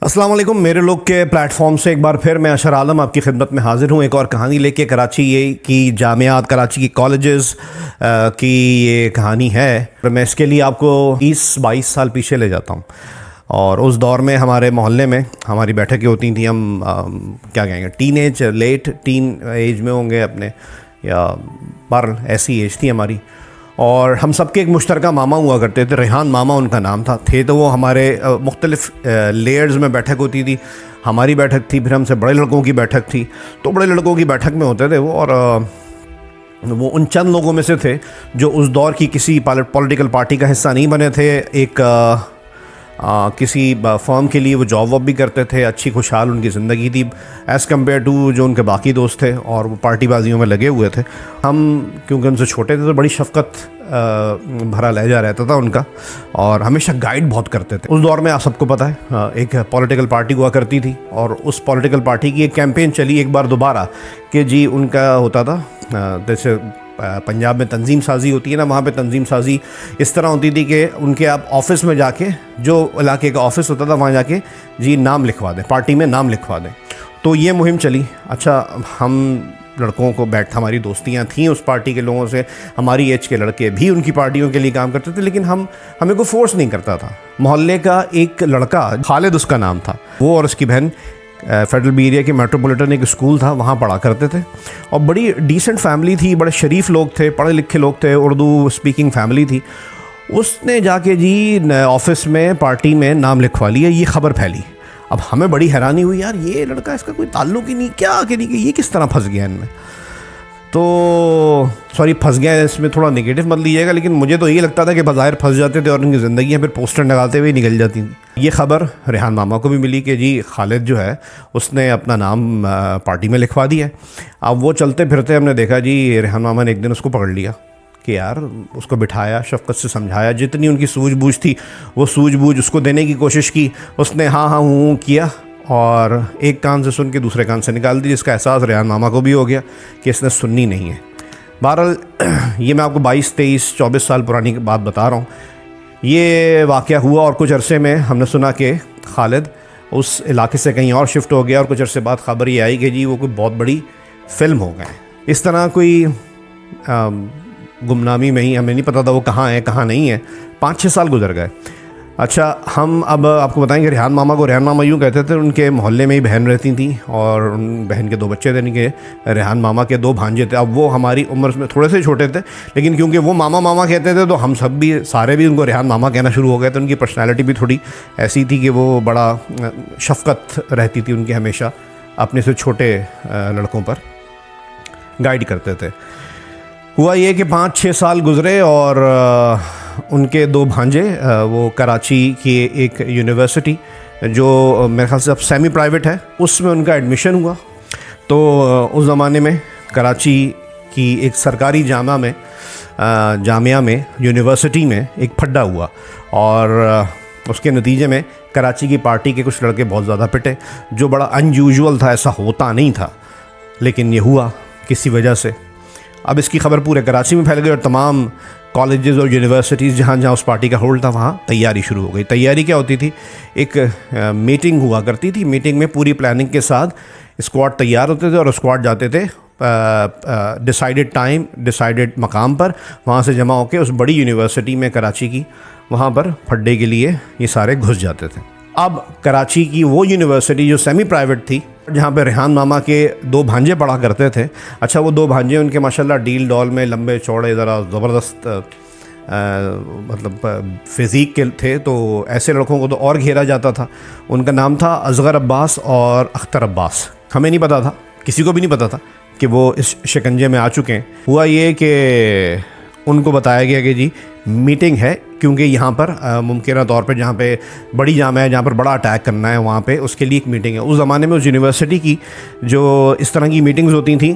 अस्सलाम वालेकुम। मेरे लोग के प्लेटफॉर्म से एक बार फिर मैं अशर आलम आपकी खिदमत में हाज़िर हूँ एक और कहानी लेके। कराची की जामियात, कराची की कॉलेजेस की ये कहानी है। मैं इसके लिए आपको 20-22 साल पीछे ले जाता हूँ। और उस दौर में हमारे मोहल्ले में हमारी बैठकें होती थी। हम क्या कहेंगे, लेट टीन एज में होंगे अपने, या पर ऐसी एज थी हमारी। और हम सबके एक मुश्तरका मामा हुआ करते थे, रेहान मामा उनका नाम था। तो वो हमारे मुख्तलिफ़ लेयर्स में बैठक होती थी। हमारी बैठक थी, फिर हमसे बड़े लड़कों की बैठक थी। तो बड़े लड़कों की बैठक में होते थे वो, और वो उन चंद लोगों में से थे जो उस दौर की किसी पॉलिटिकल पार्टी का हिस्सा नहीं बने थे। एक किसी फर्म के लिए वो जॉब वॉब भी करते थे। अच्छी खुशहाल उनकी ज़िंदगी थी एज़ कम्पेयर टू जो उनके बाकी दोस्त थे, और वो पार्टीबाजियों में लगे हुए थे। हम क्योंकि उनसे छोटे थे तो बड़ी शफ़क़त भरा लहजा रहता था उनका, और हमेशा गाइड बहुत करते थे। उस दौर में आप सबको पता है एक पॉलिटिकल पार्टी हुआ करती थी, और उस पॉलिटिकल पार्टी की एक कैंपेन चली एक बार दोबारा कि जी उनका होता था, जैसे पंजाब में तंजीम साजी होती है ना, वहाँ पे तंजीम साजी इस तरह होती थी कि उनके आप ऑफ़िस में जाके, जो इलाके का ऑफ़िस होता था वहाँ जाके जी नाम लिखवा दें, पार्टी में नाम लिखवा दें। तो ये मुहिम चली। अच्छा, हम लड़कों को हमारी दोस्तियाँ थीं उस पार्टी के लोगों से। हमारी एज के लड़के भी उनकी पार्टियों के लिए काम करते थे, लेकिन हमें को फोर्स नहीं करता था। मोहल्ले का एक लड़का, खालिद उसका नाम था, वो और उसकी बहन फेडरल बी एरिया के मेट्रोपॉलिटन एक स्कूल था, वहाँ पढ़ा करते थे। और बड़ी डिसेंट फैमिली थी, बड़े शरीफ लोग थे, पढ़े लिखे लोग थे, उर्दू स्पीकिंग फैमिली थी। उसने जाके जी ऑफिस में पार्टी में नाम लिखवा लिया। ये ख़बर फैली। अब हमें बड़ी हैरानी हुई, यार ये लड़का, इसका कोई ताल्लुक ही नहीं, क्या आके नहीं कि ये किस तरह फंस गया इनमें। तो सॉरी, फंस गया इसमें थोड़ा नेगेटिव मत लीजिएगा, लेकिन मुझे तो ये लगता था कि बाज़ाहिर फंस जाते थे और उनकी ज़िंदगियाँ फिर पोस्टर लगाते हुए निकल जाती थी। ये ख़बर रेहान मामा को भी मिली कि जी खालिद जो है उसने अपना नाम पार्टी में लिखवा दिया है। अब वो चलते फिरते हमने देखा जी रेहान मामा ने एक दिन उसको पकड़ लिया कि यार, उसको बिठाया, शफ़क़त से समझाया, जितनी उनकी सूझबूझ थी वो सूझबूझ उसको देने की कोशिश की। उसने हाँ हाँ हूँ किया, और एक कान से सुन के दूसरे कान से निकाल दी, जिसका एहसास रेहान मामा को भी हो गया कि इसने सुननी नहीं है। बहरहाल ये मैं आपको 22-23-24 साल पुरानी बात बता रहा हूँ। ये वाक़या हुआ, और कुछ अरसे में हमने सुना कि खालिद उस इलाके से कहीं और शिफ्ट हो गया, और कुछ अरसे बाद ख़बर ये आई कि जी वो कोई बहुत बड़ी फ़िल्म हो गए। इस तरह कोई गुमनामी में ही, हमें नहीं पता था वो कहाँ है कहाँ नहीं है। 5-6 साल गुजर गए। अच्छा, हम अब आपको बताएंगे रेहान मामा को रेहान मामा यूँ कहते थे। उनके मोहल्ले में ही बहन रहती थी, और उन बहन के 2 बच्चे थे। इनके रेहान मामा के 2 भांजे थे। अब वो हमारी उम्र में थोड़े से छोटे थे, लेकिन क्योंकि वो मामा मामा कहते थे तो हम सब भी, सारे भी उनको रेहान मामा कहना शुरू हो गए। तो उनकी पर्सनैलिटी भी थोड़ी ऐसी थी कि वो बड़ा शफ़क़त रहती थी उनकी, हमेशा अपने से छोटे लड़कों पर गाइड करते थे। हुआ ये कि 5-6 साल गुज़रे, और उनके 2 भांजे वो कराची की एक यूनिवर्सिटी, जो मेरे ख्याल से अब सेमी प्राइवेट है, उसमें उनका एडमिशन हुआ। तो उस ज़माने में कराची की एक सरकारी जामिया में यूनिवर्सिटी में एक फड्डा हुआ, और उसके नतीजे में कराची की पार्टी के कुछ लड़के बहुत ज़्यादा पिटे, जो बड़ा अनयूजुअल था, ऐसा होता नहीं था, लेकिन ये हुआ किसी वजह से। अब इसकी खबर पूरे कराची में फैल गई, और तमाम कॉलेजेस और यूनिवर्सिटीज़ जहाँ जहाँ उस पार्टी का होल्ड था वहाँ तैयारी शुरू हो गई। तैयारी क्या होती थी, एक मीटिंग हुआ करती थी। मीटिंग में पूरी प्लानिंग के साथ स्क्वाड तैयार होते थे, और स्क्वाड जाते थे डिसाइडेड टाइम, डिसाइडेड मकाम पर, वहाँ से जमा होकर उस बड़ी यूनिवर्सिटी में कराची की, वहाँ पर फड्डे के लिए ये सारे घुस जाते थे। अब कराची की वो यूनिवर्सिटी जो सेमी प्राइवेट थी, जहाँ पे रेहान मामा के 2 भांजे पढ़ा करते थे। अच्छा, वो 2 भांजे उनके माशाल्लाह डील डॉल में, लंबे चौड़े, ज़रा ज़बरदस्त मतलब फिज़ीक के थे। तो ऐसे लड़कों को तो और घेरा जाता था। उनका नाम था असगर अब्बास और अख्तर अब्बास। हमें नहीं पता था, किसी को भी नहीं पता था कि वो इस शिकंजे में आ चुके हैं। हुआ ये कि उनको बताया गया कि जी मीटिंग है, क्योंकि यहाँ पर मुमकिन तौर पे जहाँ पे बड़ी जाम है, जहाँ पर बड़ा अटैक करना है, वहाँ पे उसके लिए एक मीटिंग है। उस ज़माने में उस यूनिवर्सिटी की जो इस तरह की मीटिंग्स होती थी,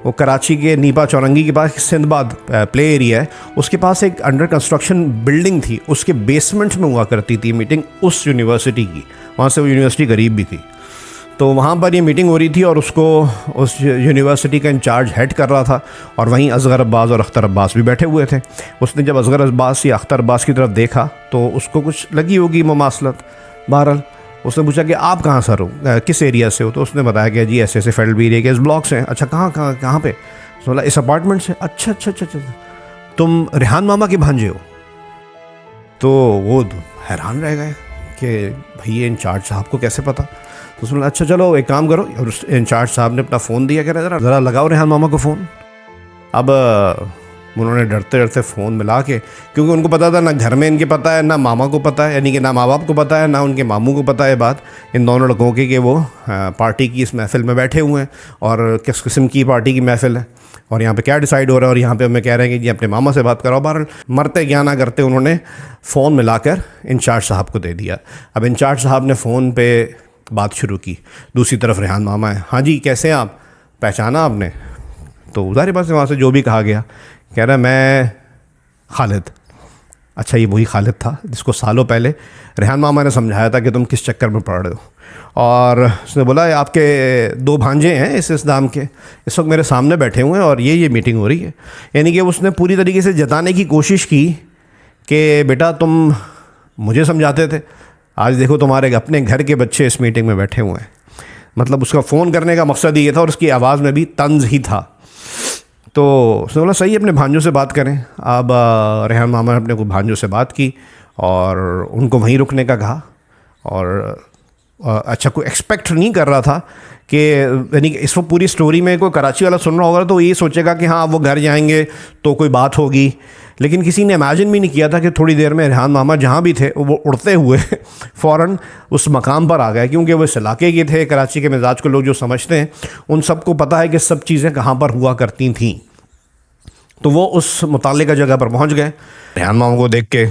वो कराची के नीपा चौरंगी के पास सिंधबाद प्ले एरिया है, उसके पास एक अंडर कंस्ट्रक्शन बिल्डिंग थी, उसके बेसमेंट में हुआ करती थी मीटिंग उस यूनिवर्सिटी की। वहाँ से वो यूनिवर्सिटी करीब भी थी। तो वहाँ पर ये मीटिंग हो रही थी, और उसको उस यूनिवर्सिटी का इंचार्ज हेड कर रहा था, और वहीं असगर अब्बास और अख्तर अब्बास भी बैठे हुए थे। उसने जब असगर अब्बास या अख्तर अब्बास की तरफ देखा तो उसको कुछ लगी होगी मुमासलत। बहरहाल उसने पूछा कि आप कहाँ सर हो, किस एरिया से हो? तो उसने बताया कि जी ऐसे ऐसे फेडरल एरिया के इस ब्लॉक से हैं। अच्छा कहाँ कहाँ कहाँ पे? उसने बोला इस अपार्टमेंट से। अच्छा अच्छा अच्छा अच्छा, तुम रेहान मामा के भांजे हो? तो वो हैरान रह गए कि भैया इंचार्ज साहब को कैसे पता? तो उसने बोला अच्छा चलो एक काम करो, और उस इंचार्ज साहब ने अपना फ़ोन दिया, कह रहे ज़रा लगाओ रेहान मामा को फ़ोन। अब उन्होंने डरते डरते फ़ोन मिला के, क्योंकि उनको पता था ना घर में इनके पता है, ना मामा को पता है, यानी कि ना माँ बाप को पता है, ना उनके मामू को पता है बात इन दोनों लड़कों की कि वो पार्टी की इस महफ़िल में बैठे हुए हैं और किस किस्म की पार्टी की महफ़िल है और यहाँ पे क्या डिसाइड हो रहा है। और यहाँ पे हमें कह रहे हैं कि जी अपने मामा से बात कराओ। बहरहाल मरते क्या ना करते उन्होंने फ़ोन मिलाकर इंचार्ज साहब को दे दिया। अब इंचार्ज साहब ने फ़ोन पे बात शुरू की। दूसरी तरफ रेहान मामा है। हाँ जी कैसे हैं आप, पहचाना आपने? तो ज़ाहिर बात है वहाँ से जो भी कहा गया, कह रहा है मैं खालिद। अच्छा ये वही खालिद था जिसको सालों पहले रेहान मामा ने समझाया था कि तुम किस चक्कर में पड़ रहे हो। और उसने बोला आपके 2 भांजे हैं इस नाम के, इस वक्त मेरे सामने बैठे हुए हैं और ये मीटिंग हो रही है। यानी कि उसने पूरी तरीके से जताने की कोशिश की कि बेटा तुम मुझे समझाते थे, आज देखो तुम्हारे अपने घर के बच्चे इस मीटिंग में बैठे हुए हैं। मतलब उसका फ़ोन करने का मकसद ये था और उसकी आवाज़ में भी तंज ही था। तो उसने बोला सही अपने भांजों से बात करें। अब रेहान मामा ने अपने को भांजों से बात की और उनको वहीं रुकने का कहा। और अच्छा कोई एक्सपेक्ट नहीं कर रहा था कि यानी इस वो पूरी स्टोरी में कोई कराची वाला सुन रहा होगा तो ये सोचेगा कि हाँ वो घर जाएंगे तो कोई बात होगी, लेकिन किसी ने इमेजिन भी नहीं किया था कि थोड़ी देर में रेहान मामा जहाँ भी थे वो उड़ते हुए फ़ौरन उस मकाम पर आ गए। क्योंकि वो इस इलाके के थे, कराची के मिजाज को लोग जो समझते हैं उन सबको पता है कि सब चीज़ें कहाँ पर हुआ करती थीं। तो वो उस मुताल्लिका जगह पर पहुँच गए। रेहान मामा को देख के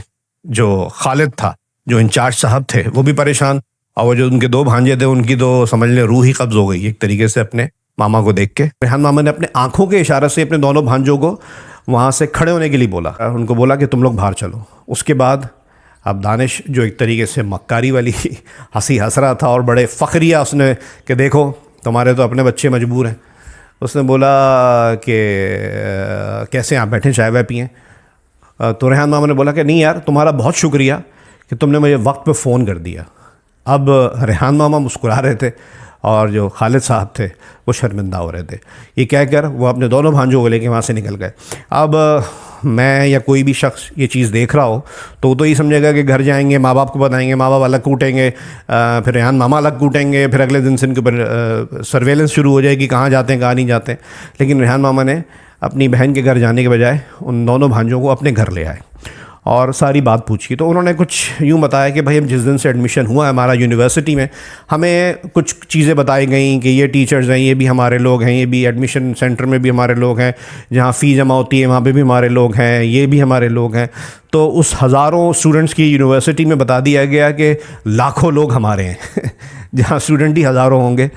जो खालिद था, जो इंचार्ज साहब थे, वो भी परेशान, और वो जो उनके 2 भांजे थे उनकी तो समझ लें रूह ही कब्ज़ हो गई एक तरीके से अपने मामा को देख के। रेहान मामा ने अपने आंखों के इशारे से अपने दोनों भांजों को वहाँ से खड़े होने के लिए बोला। उनको बोला कि तुम लोग बाहर चलो। उसके बाद अब दानिश जो एक तरीके से मक्कारी वाली हंसी हंस रहा था और बड़े फ़ख्रिया उसने कि देखो तुम्हारे तो अपने बच्चे मजबूर हैं। उसने बोला कि कैसे आप बैठे चाय वाय पिएँ? तो रेहान मामा ने बोला कि नहीं यार तुम्हारा बहुत शुक्रिया कि तुमने मुझे वक्त पे फ़ोन कर दिया। अब रेहान मामा मुस्कुरा रहे थे और जो खालिद साहब थे वो शर्मिंदा हो रहे थे। ये कहकर वो अपने दोनों भांजों को लेके वहाँ से निकल गए। अब मैं या कोई भी शख्स ये चीज़ देख रहा हो तो ये समझेगा कि घर जाएंगे माँ बाप को बताएंगे, माँ बाप अलग कूटेंगे, फिर रेहान मामा अलग कूटेंगे, फिर अगले दिन से इनके ऊपर सर्वेलेंस शुरू हो जाएगी कहाँ जाते हैं कहाँ नहीं जाते। लेकिन रेहान मामा ने अपनी बहन के घर जाने के बजाय उन दोनों भांजों को अपने घर ले आए और सारी बात पूछी। तो उन्होंने कुछ यूँ बताया कि भाई हम जिस दिन से एडमिशन हुआ है हमारा यूनिवर्सिटी में, हमें कुछ चीज़ें बताई गई कि ये टीचर्स हैं, ये भी हमारे लोग हैं, ये भी एडमिशन सेंटर में भी हमारे लोग हैं, जहाँ फ़ी जमा होती है वहाँ पे भी हमारे लोग हैं, ये भी हमारे लोग हैं। तो उस हज़ारों स्टूडेंट्स की यूनिवर्सिटी में बता दिया गया कि लाखों लोग हमारे हैं जहाँ स्टूडेंट ही हज़ारों होंगे।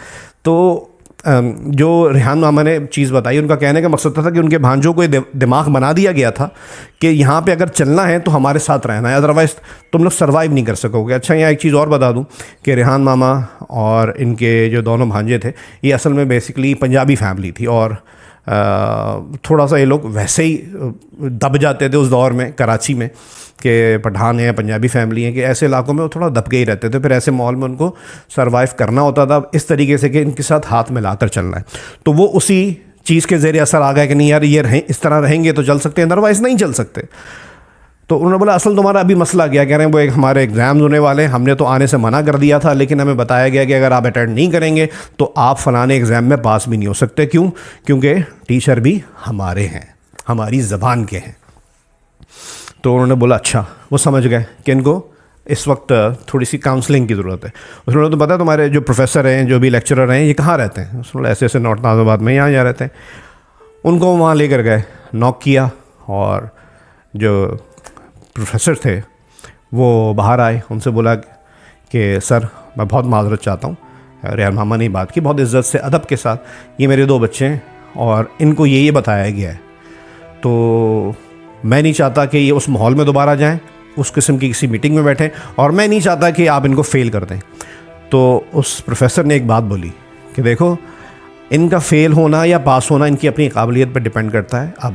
तो जो रेहान मामा ने चीज़ बताई, उनका कहने का मकसद था कि उनके भांजों को दिमाग बना दिया गया था कि यहाँ पे अगर चलना है तो हमारे साथ रहना है, अदरवाइज़ तुम लोग सर्वाइव नहीं कर सकोगे। अच्छा यहाँ एक चीज़ और बता दूँ कि रेहान मामा और इनके जो दोनों भांजे थे ये असल में बेसिकली पंजाबी फैमिली थी और थोड़ा सा ये लोग वैसे ही दब जाते थे उस दौर में कराची में कि पठान है पंजाबी फैमिली है कि ऐसे इलाकों में वो थोड़ा दबके ही रहते थे। फिर ऐसे माहौल में उनको सरवाइव करना होता था इस तरीके से कि इनके साथ हाथ मिलाकर चलना है। तो वो उसी चीज़ के ज़रिए असर आ गया कि नहीं यार ये इस तरह रहेंगे तो चल सकते हैं, अदरवाइज़ नहीं चल सकते। तो उन्होंने बोला असल तुम्हारा अभी मसला क्या? कह रहे हैं वो एक हमारे एग्ज़ाम्स होने वाले हैं, हमने तो आने से मना कर दिया था लेकिन हमें बताया गया कि अगर आप अटेंड नहीं करेंगे तो आप फ़लाने एग्ज़ाम में पास भी नहीं हो सकते। क्यों? क्योंकि टीचर भी हमारे हैं, हमारी ज़बान के हैं। तो उन्होंने बोला अच्छा, वो समझ गए कि इनको इस वक्त थोड़ी सी काउंसलिंग की ज़रूरत है। उन्होंने तो पता तुम्हारे जो प्रोफेसर हैं, जो भी लेक्चरर हैं, ये कहाँ रहते हैं? उसने ऐसे ऐसे नॉर्थ नाज़िबाद में यहाँ जा रहते हैं। उनको वहाँ लेकर गए, नॉक किया और जो प्रोफेसर थे वो बाहर आए। उनसे बोला कि सर मैं बहुत माज़रत चाहता हूँ। रेहान मामा ने बात की बहुत इज़्ज़त से अदब के साथ, ये मेरे 2 बच्चे हैं और इनको ये बताया गया है, तो मैं नहीं चाहता कि ये उस माहौल में दोबारा जाएं, उस किस्म की किसी मीटिंग में बैठें, और मैं नहीं चाहता कि आप इनको फ़ेल कर दें। तो उस प्रोफेसर ने एक बात बोली कि देखो इनका फ़ेल होना या पास होना इनकी अपनी काबिलियत पर डिपेंड करता है, आप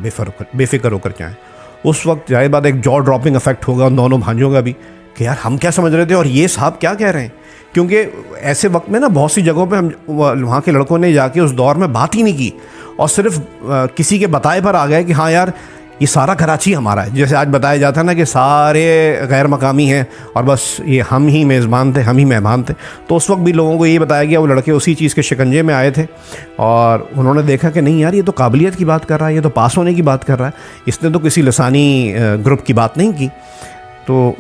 बेफ़िक्र होकर जाएँ। उस वक्त जाहिर बात एक जॉ ड्रॉपिंग इफेक्ट होगा उन दोनों भांजों का भी कि यार हम क्या समझ रहे थे और ये साहब क्या कह रहे हैं, क्योंकि ऐसे वक्त में ना बहुत सी जगहों पे हम वहाँ के लड़कों ने जाके उस दौर में बात ही नहीं की और सिर्फ किसी के बताए पर आ गए कि हाँ यार ये सारा कराची हमारा है। जैसे आज बताया जाता है ना कि सारे गैर मकामी हैं और बस ये हम ही मेज़बान थे, हम ही मेहमान थे। तो उस वक्त भी लोगों को ये बताया गया, वो लड़के उसी चीज़ के शिकंजे में आए थे और उन्होंने देखा कि नहीं यार ये तो काबिलियत की बात कर रहा है, ये तो पास होने की बात कर रहा है, इसने तो किसी लसानी ग्रुप की बात नहीं की। तो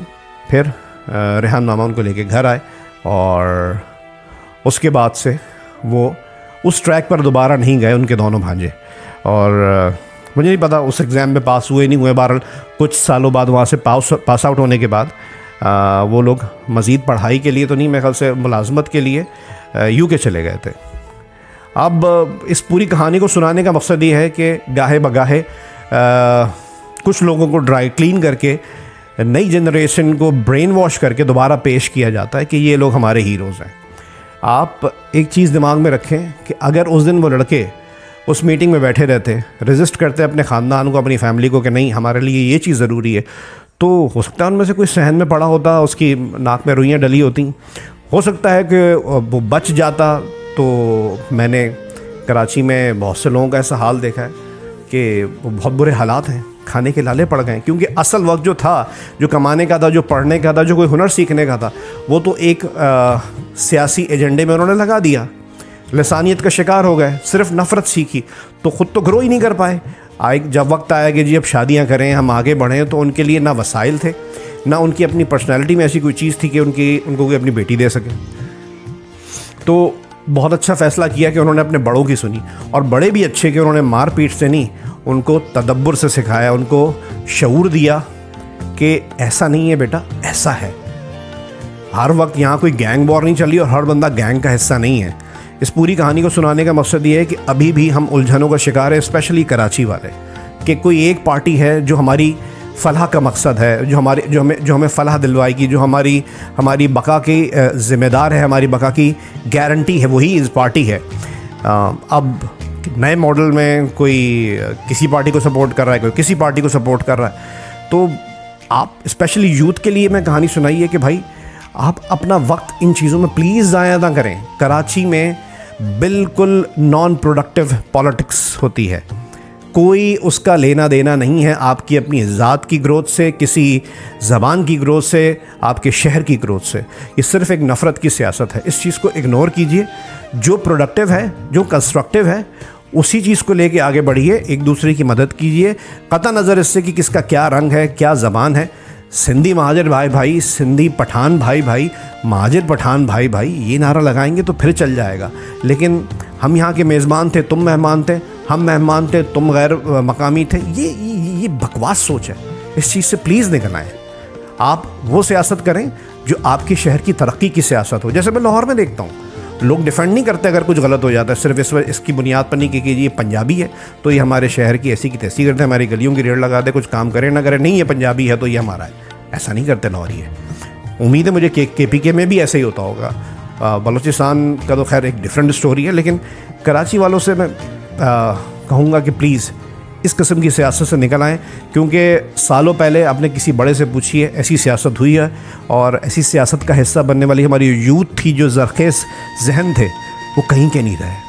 फिर रेहान मामा उनको लेके घर आए और उसके बाद से वो उस ट्रैक पर दोबारा नहीं गए उनके दोनों भांजे। और मुझे नहीं पता उस एग्ज़ाम में पास हुए नहीं हुए, बहरहाल कुछ सालों बाद वहाँ से पास आउट होने के बाद वो लोग मज़ीद पढ़ाई के लिए तो नहीं, मेरे ख्याल से मुलाजमत के लिए यूके चले गए थे। अब इस पूरी कहानी को सुनाने का मकसद ये है कि गाहे बगाहे कुछ लोगों को ड्राई क्लीन करके नई जनरेशन को ब्रेन वॉश करके दोबारा पेश किया जाता है कि ये लोग हमारे हीरोज़ हैं। आप एक चीज़ दिमाग में रखें कि अगर उस दिन वो लड़के उस मीटिंग में बैठे रहते, रेजिस्ट करते अपने ख़ानदान को, अपनी फैमिली को कि नहीं हमारे लिए ये चीज़ ज़रूरी है, तो हो सकता है उनमें से कोई सहन में पड़ा होता, उसकी नाक में रुइयाँ डली होती, हो सकता है कि वो बच जाता। तो मैंने कराची में बहुत से लोगों का ऐसा हाल देखा है कि वो बहुत बुरे हालात हैं, खाने के लाले पड़ गए, क्योंकि असल वक्त जो था, जो कमाने का था, जो पढ़ने का था, जो कोई हुनर सीखने का था, वो तो एक सियासी एजेंडे में उन्होंने लगा दिया, लसानियत का शिकार हो गए, सिर्फ नफ़रत सीखी, तो ख़ुद तो ग्रो ही नहीं कर पाए। जब वक्त आया कि जी अब शादियां करें, हम आगे बढ़ें, तो उनके लिए ना वसाइल थे, ना उनकी अपनी पर्सनैलिटी में ऐसी कोई चीज़ थी कि उनको कोई अपनी बेटी दे सके। तो बहुत अच्छा फ़ैसला किया कि उन्होंने अपने बड़ों की सुनी, और बड़े भी अच्छे कि उन्होंने मार पीट से नहीं, उनको तदब्बुर से सिखाया, उनको शऊर दिया कि ऐसा नहीं है बेटा, ऐसा है। हर वक्त यहाँ कोई गैंग वॉर नहीं चली और हर बंदा गैंग का हिस्सा नहीं है। इस पूरी कहानी को सुनाने का मकसद ये है कि अभी भी हम उलझनों का शिकार है, स्पेशली कराची वाले, कि कोई एक पार्टी है जो हमारी फलाह का मकसद है, जो हमें फलाह दिलवाएगी, जो हमारी बका की ज़िम्मेदार है, हमारी बका की गारंटी है, वही इस पार्टी है। अब नए मॉडल में कोई किसी पार्टी को सपोर्ट कर रहा है, कोई किसी पार्टी को सपोर्ट कर रहा है। तो आप स्पेशली यूथ के लिए मैं कहानी सुनाई है कि भाई आप अपना वक्त इन चीज़ों में प्लीज़ ज़ाया ना करें। कराची में बिल्कुल नॉन प्रोडक्टिव पॉलिटिक्स होती है, कोई उसका लेना देना नहीं है आपकी अपनी ज़ात की ग्रोथ से, किसी ज़बान की ग्रोथ से, आपके शहर की ग्रोथ से। ये सिर्फ़ एक नफ़रत की सियासत है। इस चीज़ को इग्नोर कीजिए। जो प्रोडक्टिव है, जो कंस्ट्रक्टिव है, उसी चीज़ को लेके आगे बढ़िए, एक दूसरे की मदद कीजिए, कतई नज़र इससे कि किसका क्या रंग है, क्या ज़बान है। सिंधी महाजर भाई भाई, सिंधी पठान भाई भाई, महाजर पठान भाई भाई, ये नारा लगाएंगे तो फिर चल जाएगा। लेकिन हम यहाँ के मेज़बान थे, तुम मेहमान थे, हम मेहमान थे, तुम गैर मकामी थे, ये बकवास सोच है। इस चीज़ से प्लीज़ निकल आएँ। आप वो सियासत करें जो आपके शहर की तरक्की की सियासत हो। जैसे मैं लाहौर में देखता हूँ, लोग डिफेंड नहीं करते अगर कुछ गलत हो जाता है, सिर्फ इसकी बुनियाद पर नहीं कि ये पंजाबी है तो ये हमारे शहर की ऐसी की तैसी करते हैं, हमारी गलियों की रेड़ लगा दे, कुछ काम करे ना करे, नहीं ये पंजाबी है तो ये हमारा है। ऐसा नहीं करते लाहौरी है। उम्मीद है मुझे KPK में भी ऐसे ही होता होगा। बलूचिस्तान का तो खैर एक डिफरेंट स्टोरी है, लेकिन कराची वालों से मैं कहूँगा कि प्लीज़ इस किस्म की सियासत से निकल आएँ, क्योंकि सालों पहले आपने किसी बड़े से पूछिए, ऐसी सियासत हुई है और ऐसी सियासत का हिस्सा बनने वाली हमारी यूथ थी, जो ज़रखेज़ जहन थे, वो कहीं के नहीं रहे।